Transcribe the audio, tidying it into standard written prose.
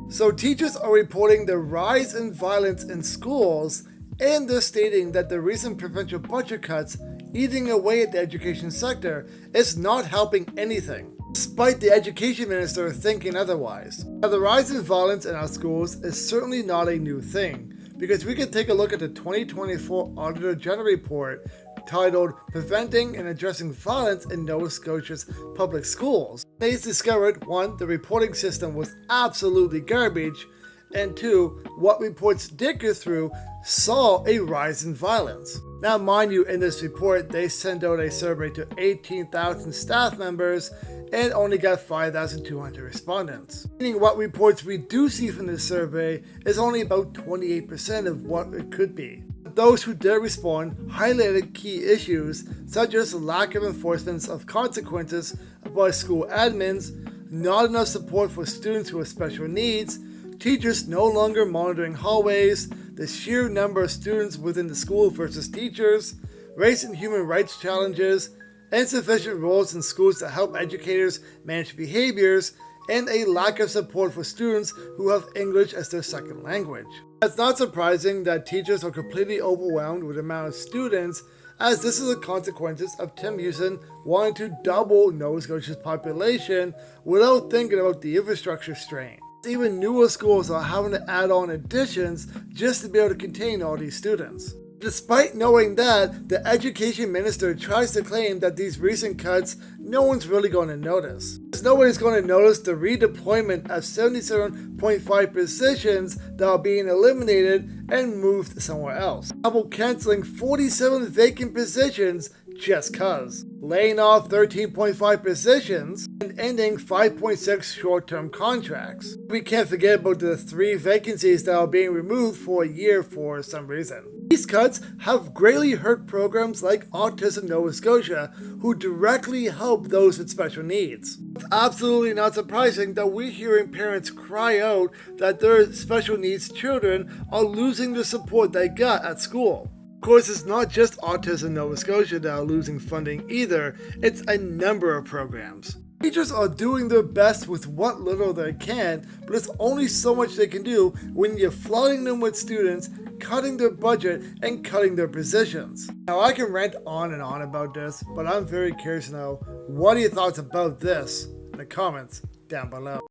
So teachers are reporting the rise in violence in schools, and they're stating that the recent provincial budget cuts eating away at the education sector is not helping anything, despite the education minister thinking otherwise. Now, the rise in violence in our schools is certainly not a new thing, because we can take a look at the 2024 Auditor General Report titled Preventing and Addressing Violence in Nova Scotia's Public Schools. They discovered, 1, the reporting system was absolutely garbage, and 2, what reports did go through saw a rise in violence. Now, mind you, in this report, they sent out a survey to 18,000 staff members and only got 5,200 respondents. Meaning what reports we do see from this survey is only about 28% of what it could be. Those who did respond highlighted key issues such as lack of enforcement of consequences by school admins, not enough support for students who have special needs, teachers no longer monitoring hallways, the sheer number of students within the school versus teachers, race and human rights challenges, insufficient roles in schools to help educators manage behaviors, and a lack of support for students who have English as their second language. It's not surprising that teachers are completely overwhelmed with the amount of students, as this is the consequences of Tim Houston wanting to double Nova Scotia's population without thinking about the infrastructure strain. Even newer schools are having to add on additions just to be able to contain all these students. Despite knowing that, the education minister tries to claim that these recent cuts no one's really going to notice. Nobody's going to notice the redeployment of 77.5 positions that are being eliminated and moved somewhere else. About canceling 47 vacant positions just cuz, laying off 13.5 positions, and ending 5.6 short-term contracts. We can't forget about the 3 vacancies that are being removed for a year for some reason. These cuts have greatly hurt programs like Autism Nova Scotia, who directly help those with special needs. It's absolutely not surprising that we're hearing parents cry out that their special needs children are losing the support they got at school. Of course, it's not just Autism Nova Scotia that are losing funding either, it's a number of programs. Teachers are doing their best with what little they can, but there's only so much they can do when you're flooding them with students, cutting their budget, and cutting their positions. Now, I can rant on and on about this, but I'm very curious to know, what are your thoughts about this in the comments down below?